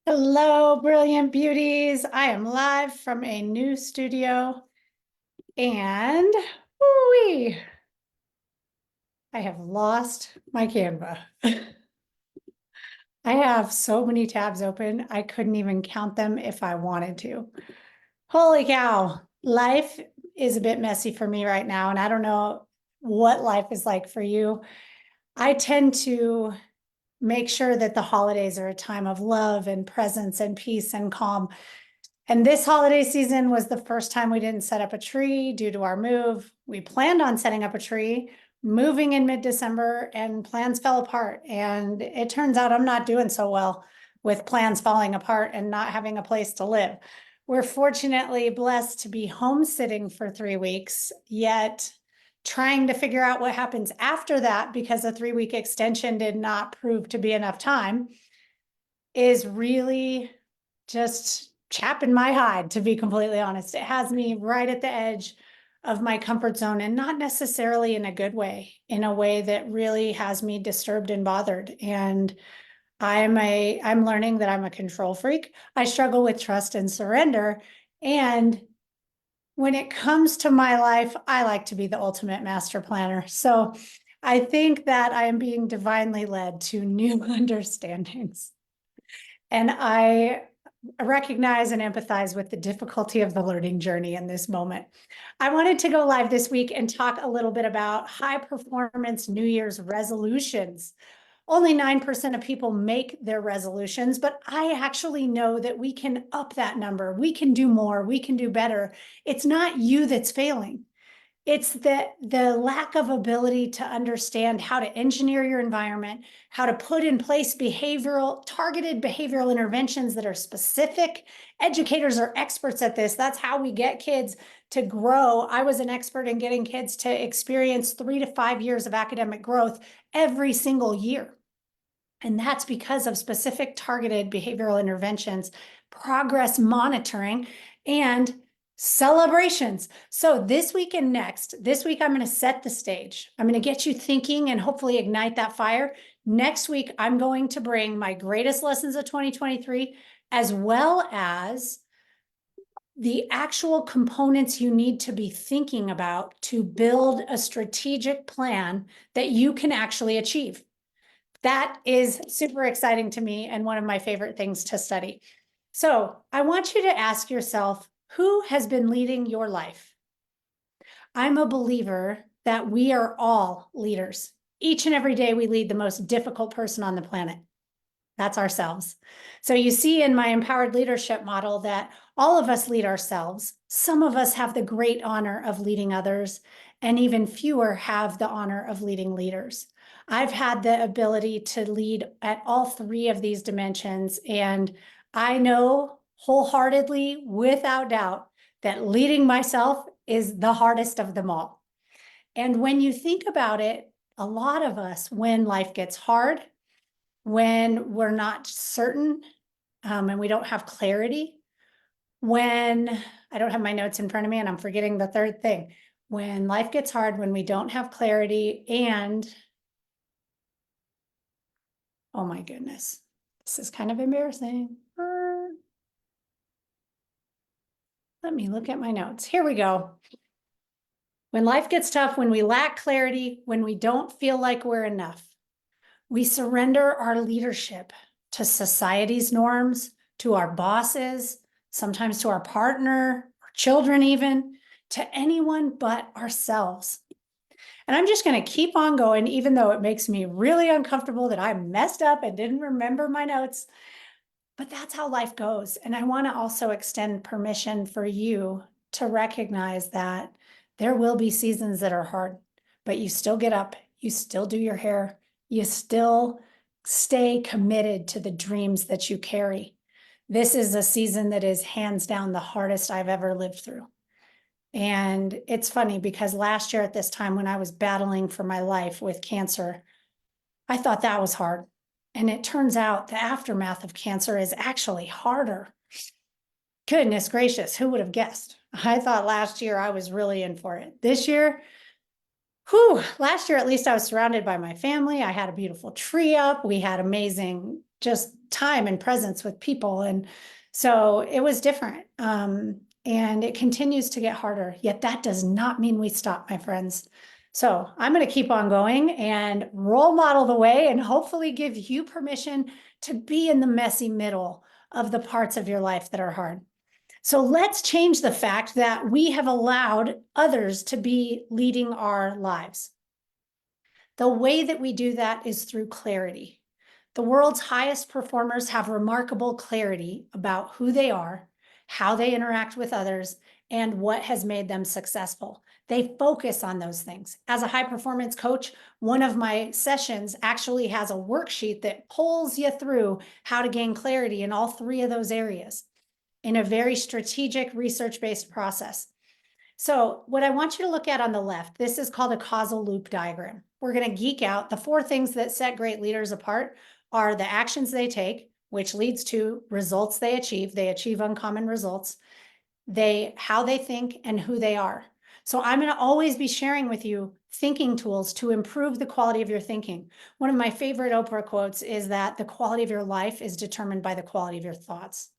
Hello, brilliant beauties. I am live from a new studio and woo-wee, I have lost my Canva. I have so many tabs open, I couldn't even count them if I wanted to. Holy cow, life is a bit messy for me right now, and I don't know what life is like for you. I tend to make sure that the holidays are a time of love and presence and peace and calm. And this holiday season was the first time we didn't set up a tree due to our move. We planned on setting up a tree, moving in mid-December, and plans fell apart. And it turns out I'm not doing so well with plans falling apart and not having a place to live. We're fortunately blessed to be homesteading for 3 weeks, yet trying to figure out what happens after that, because a 3-week extension did not prove to be enough time, is really just chapping my hide, to be completely honest. It has me right at the edge of my comfort zone, and not necessarily in a good way, in a way that really has me disturbed and bothered. And I'm learning that I'm a control freak. I struggle with trust and surrender. And when it comes to my life, I like to be the ultimate master planner. So I think that I am being divinely led to new understandings. And I recognize and empathize with the difficulty of the learning journey in this moment. I wanted to go live this week and talk a little bit about high performance New Year's resolutions. Only 9% of people make their resolutions, but I actually know that we can up that number. We can do more. We can do better. It's not you that's failing. It's the lack of ability to understand how to engineer your environment, how to put in place targeted behavioral interventions that are specific. Educators are experts at this. That's how we get kids to grow. I was an expert in getting kids to experience 3 to 5 years of academic growth every single year. And that's because of specific targeted behavioral interventions, progress monitoring, and celebrations. So this week and next, this week, I'm going to set the stage. I'm going to get you thinking and hopefully ignite that fire. Next week, I'm going to bring my greatest lessons of 2023, as well as the actual components you need to be thinking about to build a strategic plan that you can actually achieve. That is super exciting to me and one of my favorite things to study. So I want you to ask yourself, who has been leading your life? I'm a believer that we are all leaders. Each and every day we lead the most difficult person on the planet. That's ourselves. So you see in my empowered leadership model that all of us lead ourselves. Some of us have the great honor of leading others, and even fewer have the honor of leading leaders. I've had the ability to lead at all three of these dimensions, and I know wholeheartedly, without doubt, that leading myself is the hardest of them all. And when you think about it, a lot of us, when life gets hard, when we're not certain, and we don't have clarity, when I don't have my notes in front of me and I'm forgetting the third thing, when life gets hard, when we don't have clarity, and oh my goodness, this is kind of embarrassing. Let me look at my notes. Here we go. When life gets tough, when we lack clarity, when we don't feel like we're enough, we surrender our leadership to society's norms, to our bosses, sometimes to our partner, our children even, to anyone but ourselves. And I'm just going to keep on going, even though it makes me really uncomfortable that I messed up and didn't remember my notes. But that's how life goes. And I want to also extend permission for you to recognize that there will be seasons that are hard, but you still get up, you still do your hair, you still stay committed to the dreams that you carry. This is a season that is hands down the hardest I've ever lived through. And it's funny because last year at this time, when I was battling for my life with cancer, I thought that was hard. And it turns out the aftermath of cancer is actually harder. Goodness gracious, who would have guessed? I thought last year I was really in for it. This year, last year at least I was surrounded by my family. I had a beautiful tree up. We had amazing just time and presence with people. And so it was different. And it continues to get harder. Yet that does not mean we stop, my friends. So I'm going to keep on going and role model the way and hopefully give you permission to be in the messy middle of the parts of your life that are hard. So let's change the fact that we have allowed others to be leading our lives. The way that we do that is through clarity. The world's highest performers have remarkable clarity about who they are, how they interact with others, and what has made them successful. They focus on those things. As a high performance coach, one of my sessions actually has a worksheet that pulls you through how to gain clarity in all three of those areas in a very strategic, research-based process. So what I want you to look at on the left, this is called a causal loop diagram. We're going to geek out. The four things that set great leaders apart are the actions they take, which leads to results they achieve. They achieve uncommon results. How they think and who they are. So I'm going to always be sharing with you thinking tools to improve the quality of your thinking. One of my favorite Oprah quotes is that the quality of your life is determined by the quality of your thoughts.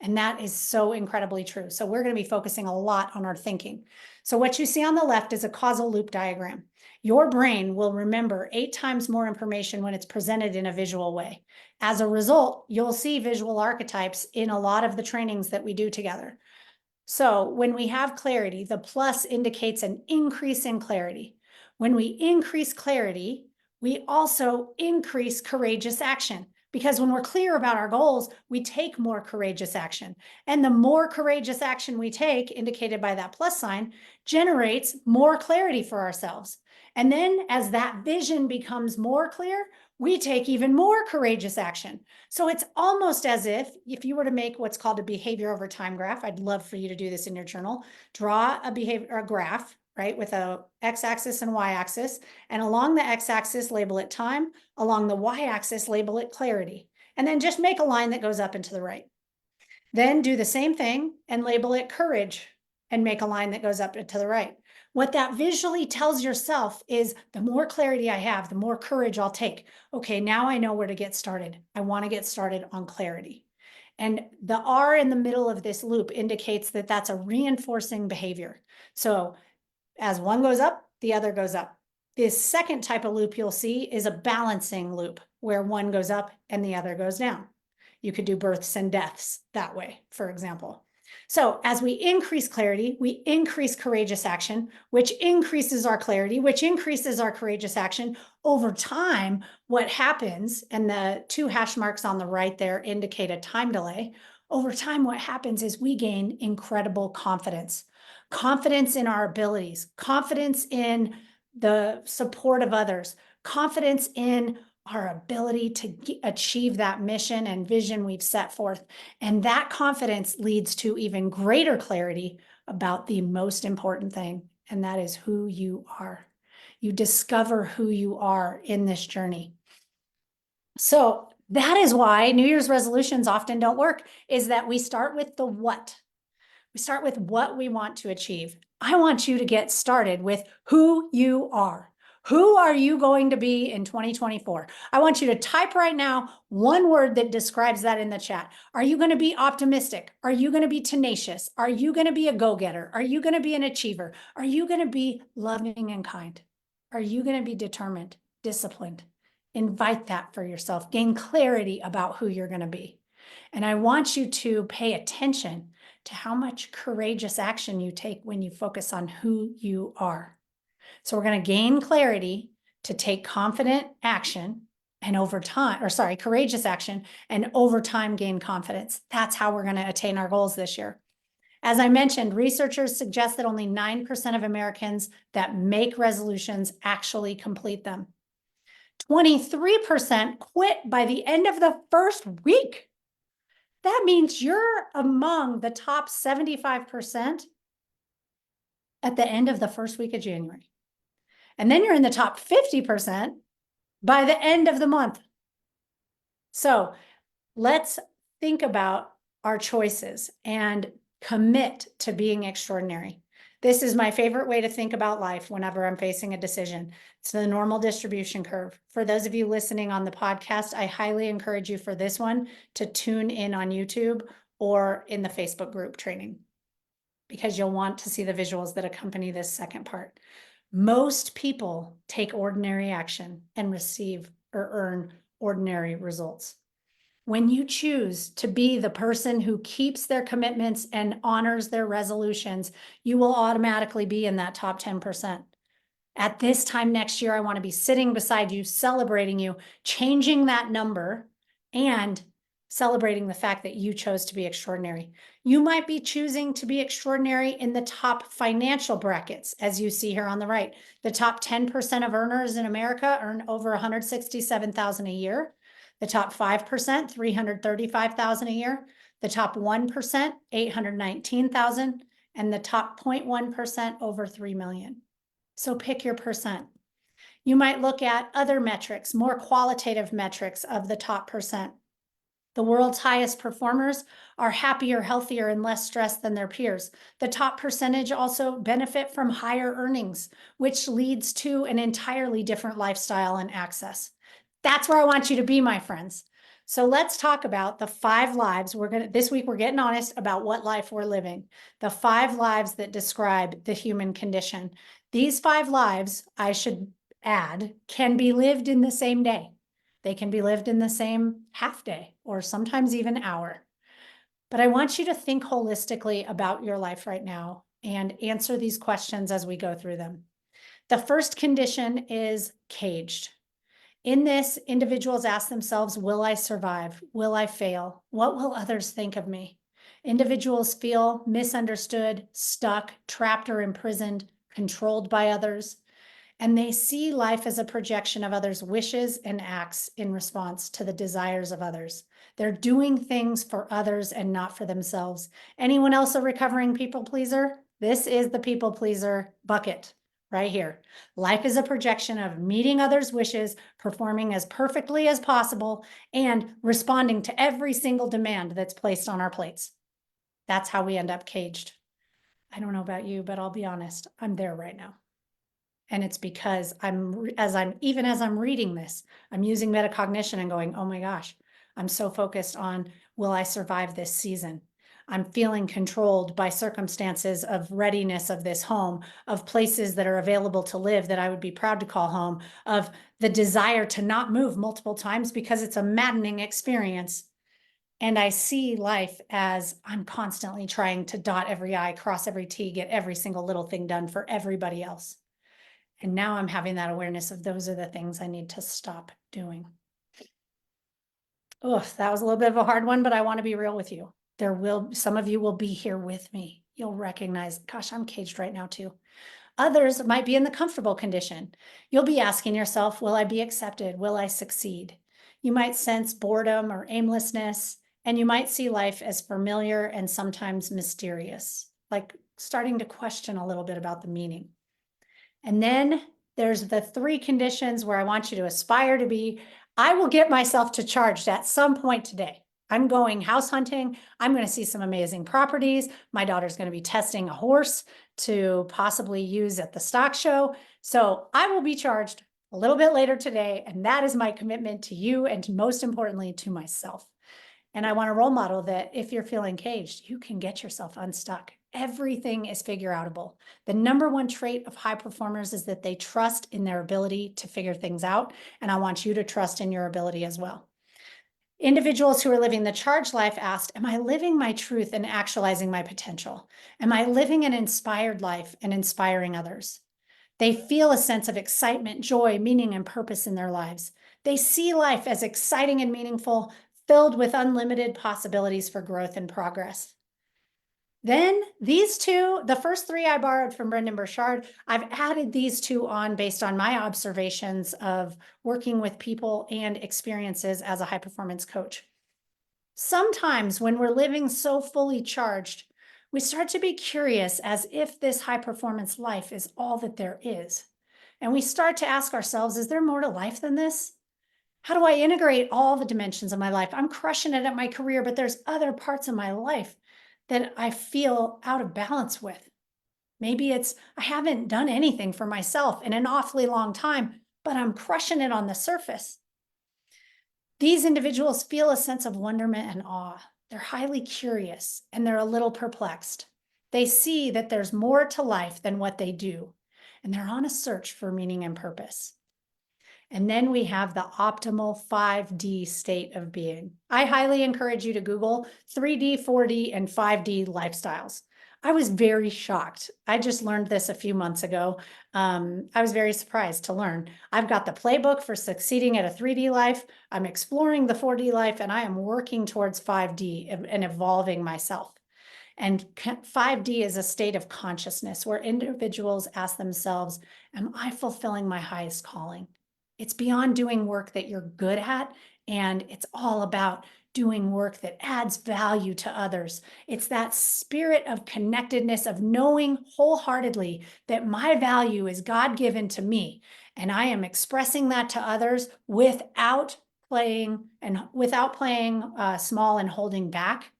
And that is so incredibly true. So we're going to be focusing a lot on our thinking. So what you see on the left is a causal loop diagram. Your brain will remember 8 times more information when it's presented in a visual way. As a result, you'll see visual archetypes in a lot of the trainings that we do together. So when we have clarity, the plus indicates an increase in clarity. When we increase clarity, we also increase courageous action. Because when we're clear about our goals, we take more courageous action. And the more courageous action we take, indicated by that plus sign, generates more clarity for ourselves. And then as that vision becomes more clear, we take even more courageous action. So it's almost as if you were to make what's called a behavior over time graph, I'd love for you to do this in your journal, draw a behavior or a graph, right, with a x-axis and y-axis, and along the x-axis, label it time, along the y-axis, label it clarity, and then just make a line that goes up and to the right. Then do the same thing and label it courage and make a line that goes up and to the right. What that visually tells yourself is the more clarity I have, the more courage I'll take. Okay, now I know where to get started. I want to get started on clarity. And the R in the middle of this loop indicates that that's a reinforcing behavior. So as one goes up, the other goes up. This second type of loop you'll see is a balancing loop where one goes up and the other goes down. You could do births and deaths that way, for example. So as we increase clarity, we increase courageous action, which increases our clarity, which increases our courageous action. Over time, what happens, and the 2 hash marks on the right there indicate a time delay. Over time, what happens is we gain incredible confidence. Confidence in our abilities, confidence in the support of others, confidence in our ability to achieve that mission and vision we've set forth. And that confidence leads to even greater clarity about the most important thing, and that is who you are. You discover who you are in this journey. So that is why New Year's resolutions often don't work, is that we start with the what. We start with what we want to achieve. I want you to get started with who you are. Who are you going to be in 2024? I want you to type right now one word that describes that in the chat. Are you going to be optimistic? Are you going to be tenacious? Are you going to be a go-getter? Are you going to be an achiever? Are you going to be loving and kind? Are you going to be determined, disciplined? Invite that for yourself. Gain clarity about who you're going to be. And I want you to pay attention to how much courageous action you take when you focus on who you are. So we're going to gain clarity to take confident action and over time, courageous action, and over time gain confidence. That's how we're going to attain our goals this year. As I mentioned, researchers suggest that only 9% of Americans that make resolutions actually complete them. 23% quit by the end of the first week. That means you're among the top 75% at the end of the first week of January. And then you're in the top 50% by the end of the month. So let's think about our choices and commit to being extraordinary. This is my favorite way to think about life whenever I'm facing a decision. It's the normal distribution curve. For those of you listening on the podcast, I highly encourage you for this one to tune in on YouTube or in the Facebook group training, because you'll want to see the visuals that accompany this second part. Most people take ordinary action and receive or earn ordinary results. When you choose to be the person who keeps their commitments and honors their resolutions, you will automatically be in that top 10%. At this time next year, I want to be sitting beside you, celebrating you, changing that number, and celebrating the fact that you chose to be extraordinary. You might be choosing to be extraordinary in the top financial brackets, as you see here on the right. The top 10% of earners in America earn over $167,000 a year. The top 5%, $335,000 a year. The top 1%, $819,000, and the top 0.1%, over $3 million. So pick your percent. You might look at other metrics, more qualitative metrics of the top percent. The world's highest performers are happier, healthier, and less stressed than their peers. The top percentage also benefit from higher earnings, which leads to an entirely different lifestyle and access. That's where I want you to be, my friends. So let's talk about the 5 lives. This week, we're getting honest about what life we're living. The 5 lives that describe the human condition. These 5 lives, I should add, can be lived in the same day. They can be lived in the same half day or sometimes even hour. But I want you to think holistically about your life right now and answer these questions as we go through them. The first condition is caged. In this, individuals ask themselves, will I survive? Will I fail? What will others think of me? Individuals feel misunderstood, stuck, trapped, or imprisoned, controlled by others. And they see life as a projection of others' wishes and acts in response to the desires of others. They're doing things for others and not for themselves. Anyone else a recovering people pleaser? This is the people pleaser bucket right here. Life is a projection of meeting others' wishes, performing as perfectly as possible, and responding to every single demand that's placed on our plates. That's how we end up caged. I don't know about you, but I'll be honest, I'm there right now. And it's because even as I'm reading this, I'm using metacognition and going, oh my gosh, I'm so focused on, will I survive this season? I'm feeling controlled by circumstances of readiness of this home, of places that are available to live that I would be proud to call home, of the desire to not move multiple times because it's a maddening experience. And I see life as I'm constantly trying to dot every I, cross every T, get every single little thing done for everybody else. And now I'm having that awareness of those are the things I need to stop doing. Oh, that was a little bit of a hard one, but I want to be real with you. Some of you will be here with me. You'll recognize, gosh, I'm caged right now too. Others might be in the comfortable condition. You'll be asking yourself, will I be accepted? Will I succeed? You might sense boredom or aimlessness, and you might see life as familiar and sometimes mysterious, like starting to question a little bit about the meaning. And then there's the 3 conditions where I want you to aspire to be. I will get myself to charged at some point today. I'm going house hunting. I'm going to see some amazing properties. My daughter's going to be testing a horse to possibly use at the stock show. So I will be charged a little bit later today. And that is my commitment to you and most importantly, to myself. And I want to role model that if you're feeling caged, you can get yourself unstuck. Everything is figure outable. The number 1 trait of high performers is that they trust in their ability to figure things out. And I want you to trust in your ability as well. Individuals who are living the charged life asked, am I living my truth and actualizing my potential? Am I living an inspired life and inspiring others? They feel a sense of excitement, joy, meaning, and purpose in their lives. They see life as exciting and meaningful, filled with unlimited possibilities for growth and progress. Then these 2, the first 3 I borrowed from Brendon Burchard, I've added these 2 on based on my observations of working with people and experiences as a high performance coach. Sometimes when we're living so fully charged, we start to be curious as if this high performance life is all that there is. And we start to ask ourselves, is there more to life than this? How do I integrate all the dimensions of my life? I'm crushing it at my career, but there's other parts of my life that I feel out of balance with. Maybe it's, I haven't done anything for myself in an awfully long time, but I'm crushing it on the surface. These individuals feel a sense of wonderment and awe. They're highly curious and they're a little perplexed. They see that there's more to life than what they do, and they're on a search for meaning and purpose. And then we have the optimal 5D state of being. I highly encourage you to Google 3D, 4D, and 5D lifestyles. I was very shocked. I just learned this a few months ago. I was very surprised to learn. I've got the playbook for succeeding at a 3D life. I'm exploring the 4D life, and I am working towards 5D and evolving myself. And 5D is a state of consciousness where individuals ask themselves, am I fulfilling my highest calling? It's beyond doing work that you're good at, and it's all about doing work that adds value to others. It's that spirit of connectedness, of knowing wholeheartedly that my value is God-given to me, and I am expressing that to others without playing small and holding back,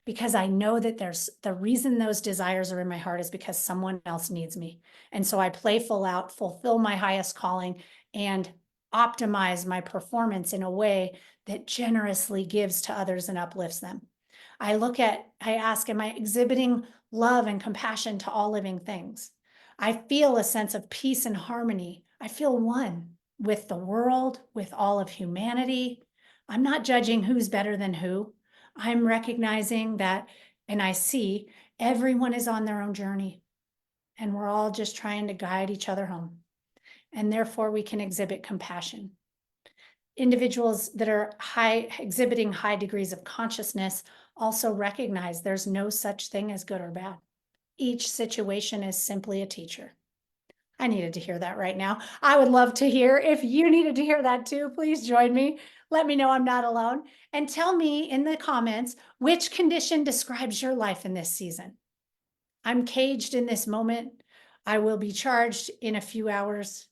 because I know that there's the reason those desires are in my heart is because someone else needs me. And so I play full out, fulfill my highest calling, and optimize my performance in a way that generously gives to others and uplifts them. I ask, am I exhibiting love and compassion to all living things? I feel a sense of peace and harmony. I feel one with the world, with all of humanity. I'm not judging who's better than who. I'm recognizing that, and I see everyone is on their own journey, and we're all just trying to guide each other home. And therefore we can exhibit compassion. Individuals that are exhibiting high degrees of consciousness also recognize there's no such thing as good or bad. Each situation is simply a teacher. I needed to hear that right now. I would love to hear if you needed to hear that too. Please join me. Let me know I'm not alone. And tell me in the comments which condition describes your life in this season. I'm caged in this moment. I will be charged in a few hours.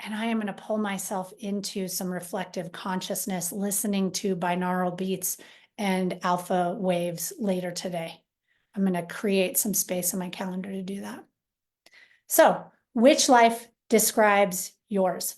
And I am going to pull myself into some reflective consciousness, listening to binaural beats and alpha waves later today. I'm going to create some space on my calendar to do that. So, which life describes yours?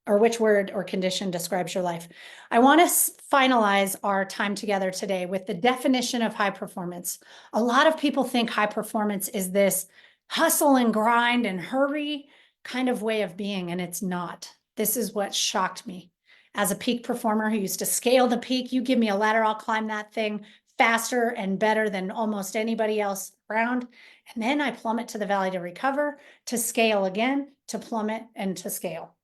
Or which word or condition describes your life? I want to finalize our time together today with the definition of high performance. A lot of people think high performance is this hustle and grind and hurry kind of way of being, and it's not. This is what shocked me. As a peak performer who used to scale the peak, you give me a ladder, I'll climb that thing faster and better than almost anybody else around. And then I plummet to the valley to recover, to scale again, to plummet, and to scale.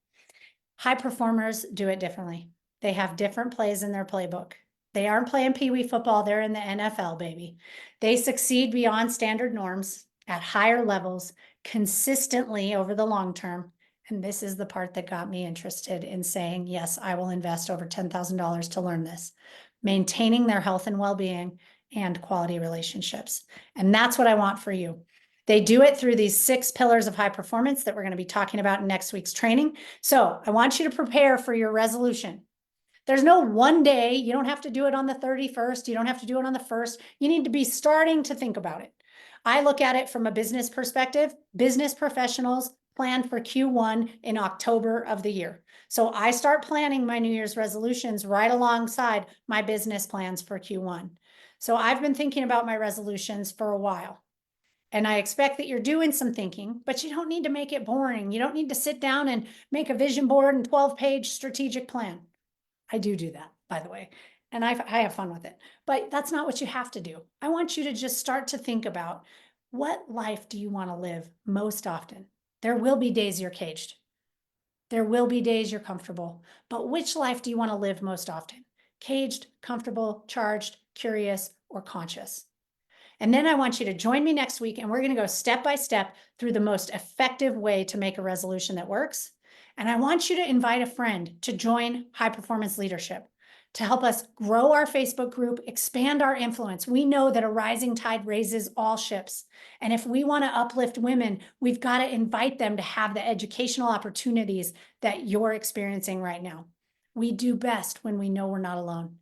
High performers do it differently. They have different plays in their playbook. They aren't playing Pee-wee football, they're in the NFL, baby. They succeed beyond standard norms at higher levels consistently over the long term. And this is the part that got me interested in saying, yes, I will invest over $10,000 to learn this. Maintaining their health and well-being and quality relationships. And that's what I want for you. They do it through these 6 pillars of high performance that we're going to be talking about in next week's training. So I want you to prepare for your resolution. There's no one day. You don't have to do it on the 31st. You don't have to do it on the 1st. You need to be starting to think about it. I look at it from a business perspective. Business professionals plan for Q1 in October of the year. So I start planning my New Year's resolutions right alongside my business plans for Q1. So I've been thinking about my resolutions for a while. And I expect that you're doing some thinking, but you don't need to make it boring. You don't need to sit down and make a vision board and 12-page strategic plan. I do that, by the way, and I have fun with it, but that's not what you have to do. I want you to just start to think about, what life do you want to live most often? There will be days you're caged. There will be days you're comfortable, but which life do you want to live most often? Caged, comfortable, charged, curious, or conscious? And then I want you to join me next week, and we're going to go step by step through the most effective way to make a resolution that works. And I want you to invite a friend to join High Performance Leadership to help us grow our Facebook group, expand our influence. We know that a rising tide raises all ships. And if we want to uplift women, we've got to invite them to have the educational opportunities that you're experiencing right now. We do best when we know we're not alone.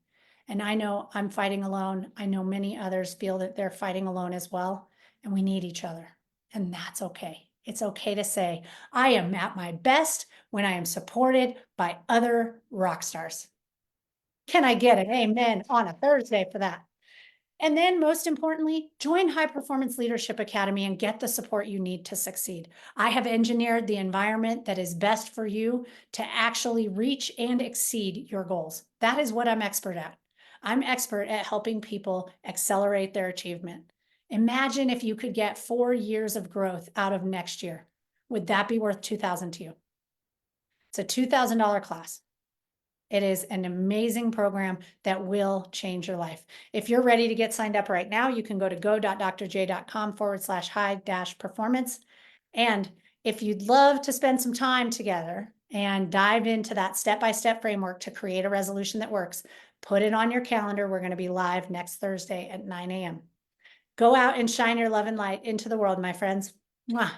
And I know I'm fighting alone. I know many others feel that they're fighting alone as well. and we need each other. And that's okay. It's okay to say, I am at my best when I am supported by other rock stars. Can I get an amen on a Thursday for that? And then, most importantly, join High Performance Leadership Academy and get the support you need to succeed. I have engineered the environment that is best for you to actually reach and exceed your goals. That is what I'm expert at. I'm expert at helping people accelerate their achievement. Imagine if you could get 4 years of growth out of next year. Would that be worth $2,000 to you? It's a $2,000 class. It is an amazing program that will change your life. If you're ready to get signed up right now, you can go to go.drj.com/high-performance. And if you'd love to spend some time together and dive into that step-by-step framework to create a resolution that works, put it on your calendar. We're going to be live next Thursday at 9 a.m. Go out and shine your love and light into the world, my friends. Mwah.